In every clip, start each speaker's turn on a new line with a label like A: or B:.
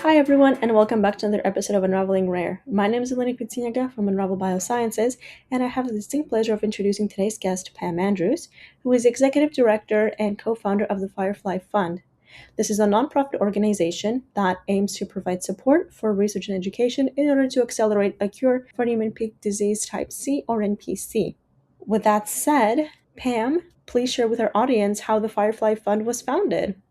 A: Hi everyone, and welcome back to another episode of Unraveling Rare. My name is Eleni Kutsinyaga from Unravel Biosciences, and I have the distinct pleasure of introducing today's guest, Pam Andrews, who is Executive Director and co-founder of the Firefly Fund. This is a nonprofit organization that aims to provide support for research and education in order to accelerate a cure for Niemann-Pick disease type C or NPC. With that said, Pam, please share with our audience how the Firefly Fund was founded.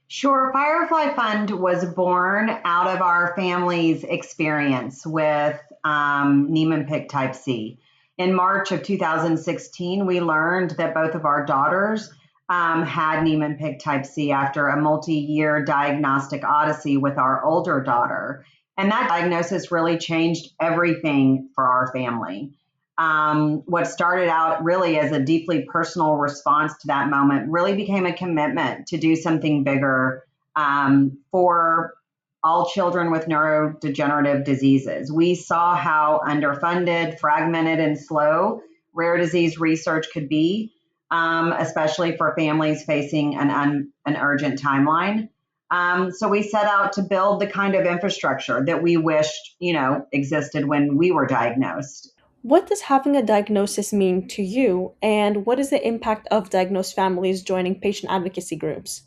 B: Sure. Firefly Fund was born out of our family's experience with Niemann-Pick type C. In March of 2016, we learned that both of our daughters had Niemann-Pick type C after a multi-year diagnostic odyssey with our older daughter. And that diagnosis really changed everything for our family. What started out really as a deeply personal response to that moment really became a commitment to do something bigger for all children with neurodegenerative diseases. We saw how underfunded, fragmented, and slow rare disease research could be, especially for families facing an urgent timeline. So we set out to build the kind of infrastructure that we wished, existed when we were diagnosed.
A: What does having a diagnosis mean to you, and what is the impact of diagnosed families joining patient advocacy groups?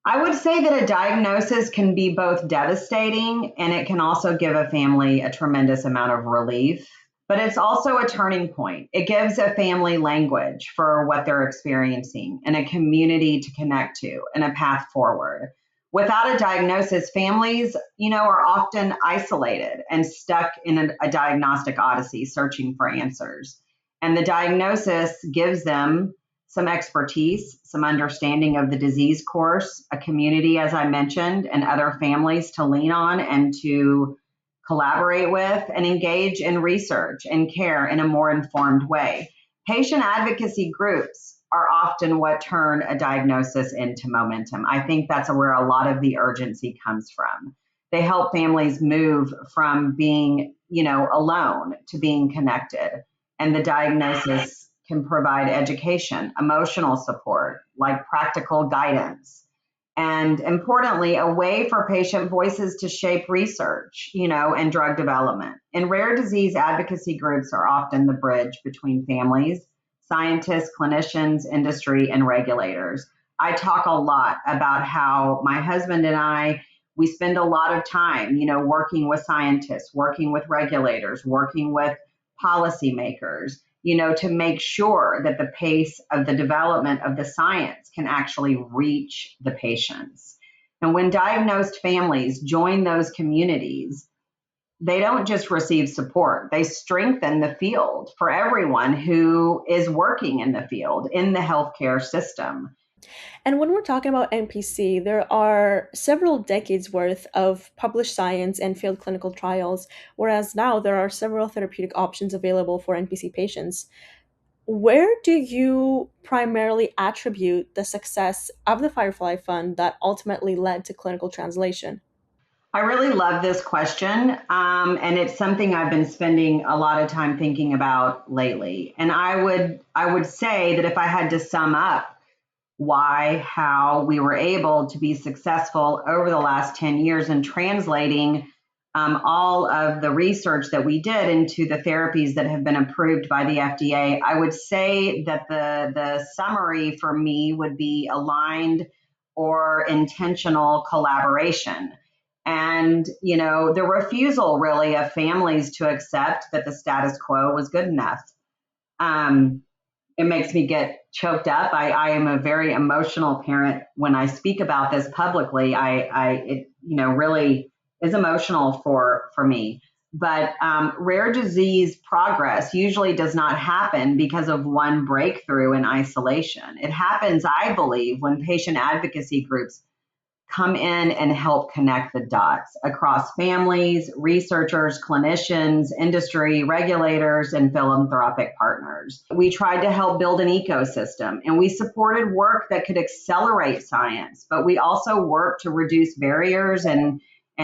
B: I would say that a diagnosis can be both devastating and it can also give a family a tremendous amount of relief, but it's also a turning point. It gives a family language for what they're experiencing and a community to connect to and a path forward. Without a diagnosis, families, are often isolated and stuck in a diagnostic odyssey searching for answers. And the diagnosis gives them some expertise, some understanding of the disease course, a community, as I mentioned, and other families to lean on and to collaborate with and engage in research and care in a more informed way. Patient advocacy groups are often what turn a diagnosis into momentum. I think that's where a lot of the urgency comes from. They help families move from being, alone to being connected. And the diagnosis can provide education, emotional support, like practical guidance, and importantly, a way for patient voices to shape research, and drug development. And rare disease advocacy groups are often the bridge between families, scientists, clinicians, industry, and regulators. I talk a lot about how my husband and I, we spend a lot of time, working with scientists, working with regulators, working with policymakers, to make sure that the pace of the development of the science can actually reach the patients. And when diagnosed families join those communities, they don't just receive support, they strengthen the field for everyone who is working in the field, in the healthcare system.
A: And when we're talking about NPC, there are several decades worth of published science and failed clinical trials, whereas now there are several therapeutic options available for NPC patients. Where do you primarily attribute the success of the Firefly Fund that ultimately led to clinical translation?
B: I really love this question, and it's something I've been spending a lot of time thinking about lately. And I would say that if I had to sum up how we were able to be successful over the last 10 years in translating all of the research that we did into the therapies that have been approved by the FDA, I would say that the summary for me would be aligned or intentional collaboration. And, the refusal really of families to accept that the status quo was good enough. It makes me get choked up. I am a very emotional parent when I speak about this publicly. It really is emotional for me. But rare disease progress usually does not happen because of one breakthrough in isolation. It happens, I believe, when patient advocacy groups come in and help connect the dots across families, researchers, clinicians, industry, regulators, and philanthropic partners. We tried to help build an ecosystem, and we supported work that could accelerate science, but we also worked to reduce barriers and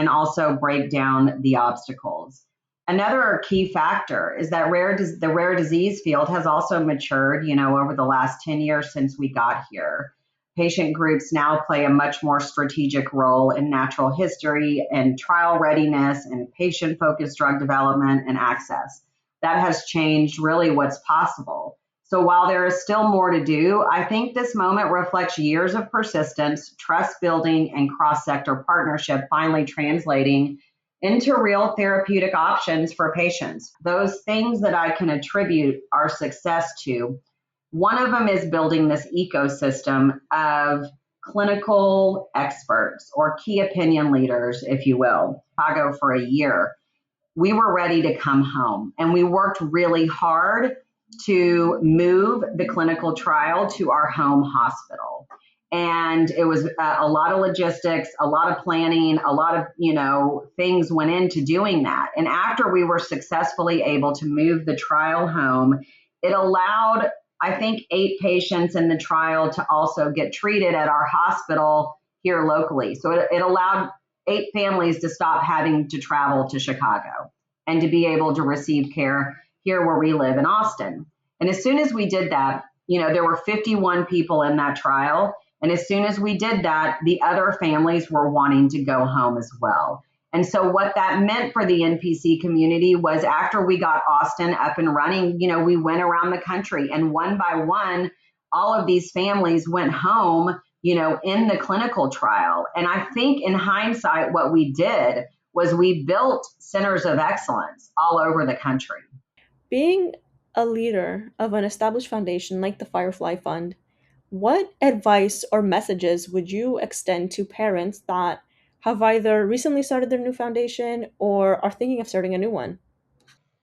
B: also break down the obstacles. Another key factor is that the rare disease field has also matured, over the last 10 years since we got here. Patient groups now play a much more strategic role in natural history and trial readiness and patient-focused drug development and access. That has changed really what's possible. So while there is still more to do, I think this moment reflects years of persistence, trust building, and cross-sector partnership finally translating into real therapeutic options for patients. Those things that I can attribute our success to, one of them is building this ecosystem of clinical experts or key opinion leaders, if you will. Chicago for a year. We were ready to come home, and we worked really hard to move the clinical trial to our home hospital. And it was a lot of logistics, a lot of planning, a lot of, things went into doing that. And after we were successfully able to move the trial home, it allowed, I think, 8 patients in the trial to also get treated at our hospital here locally. So it allowed 8 families to stop having to travel to Chicago and to be able to receive care here where we live in Austin. And as soon as we did that, there were 51 people in that trial. And as soon as we did that, the other families were wanting to go home as well. And so what that meant for the NPC community was after we got Austin up and running, we went around the country, and one by one, all of these families went home, in the clinical trial. And I think in hindsight, what we did was we built centers of excellence all over the country.
A: Being a leader of an established foundation like the Firefly Fund, what advice or messages would you extend to parents that have either recently started their new foundation or are thinking of starting a new one?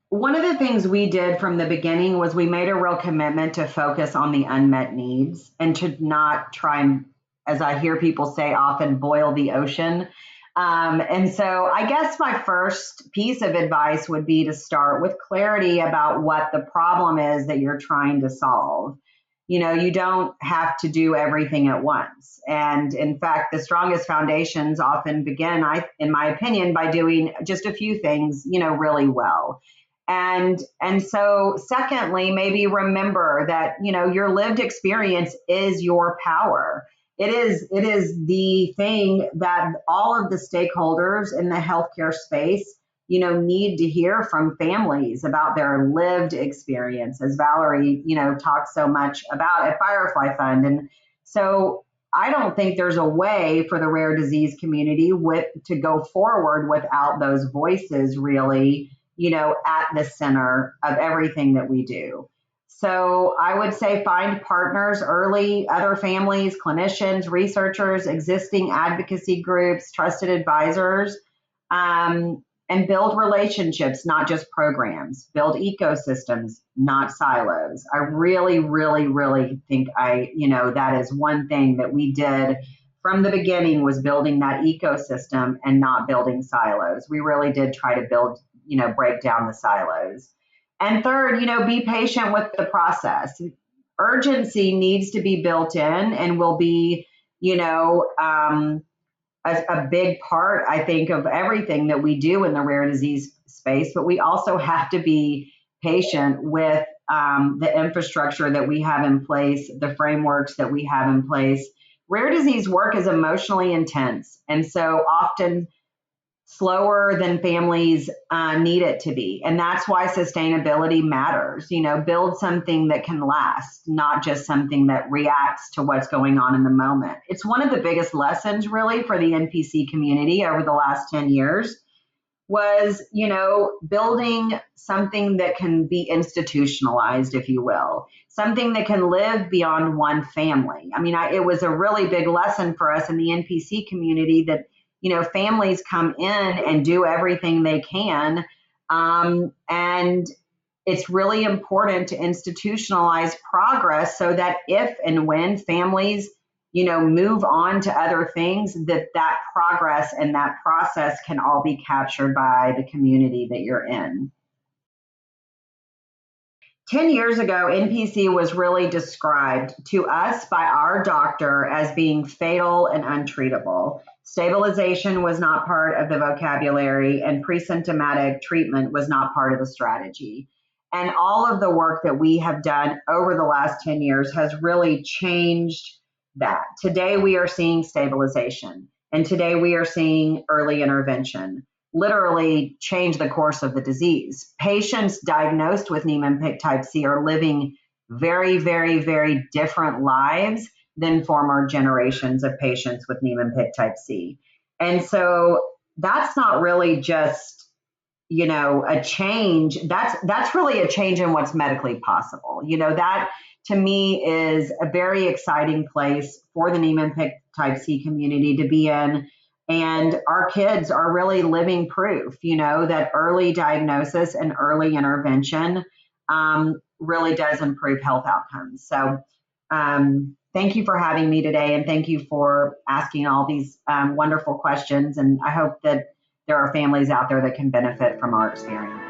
B: One of the things we did from the beginning was we made a real commitment to focus on the unmet needs and to not try and, as I hear people say often, boil the ocean. And so I guess my first piece of advice would be to start with clarity about what the problem is that you're trying to solve. You don't have to do everything at once. And in fact, the strongest foundations often begin, in my opinion, by doing just a few things, really well. And so secondly, maybe remember that, your lived experience is your power. It is the thing that all of the stakeholders in the healthcare space, need to hear from families about their lived experience, as Valerie, talks so much about at Firefly Fund. And so I don't think there's a way for the rare disease community to go forward without those voices really, at the center of everything that we do. So I would say find partners early, other families, clinicians, researchers, existing advocacy groups, trusted advisors, and build relationships, not just programs. Build ecosystems, not silos. I really, really, really think that is one thing that we did from the beginning, was building that ecosystem and not building silos. We really did try to build, break down the silos. And third, be patient with the process. Urgency needs to be built in and will be, a big part, I think, of everything that we do in the rare disease space. But we also have to be patient with the infrastructure that we have in place, the frameworks that we have in place. Rare disease work is emotionally intense, and so often slower than families need it to be. And that's why sustainability matters. Build something that can last, not just something that reacts to what's going on in the moment. It's one of the biggest lessons really for the NPC community over the last 10 years was, building something that can be institutionalized, if you will, something that can live beyond one family. I mean, it was a really big lesson for us in the NPC community that families come in and do everything they can. And it's really important to institutionalize progress so that if and when families, move on to other things, that progress and that process can all be captured by the community that you're in. 10 years ago, NPC was really described to us by our doctor as being fatal and untreatable. Stabilization was not part of the vocabulary, and pre-symptomatic treatment was not part of the strategy. And all of the work that we have done over the last 10 years has really changed that. Today we are seeing stabilization, and today we are seeing early intervention literally change the course of the disease. Patients diagnosed with Niemann-Pick type C are living very, very, very different lives than former generations of patients with Niemann-Pick type C. And so that's not really just, a change. That's really a change in what's medically possible. That to me is a very exciting place for the Niemann-Pick type C community to be in. And our kids are really living proof, that early diagnosis and early intervention really does improve health outcomes. So thank you for having me today, and thank you for asking all these wonderful questions. And I hope that there are families out there that can benefit from our experience.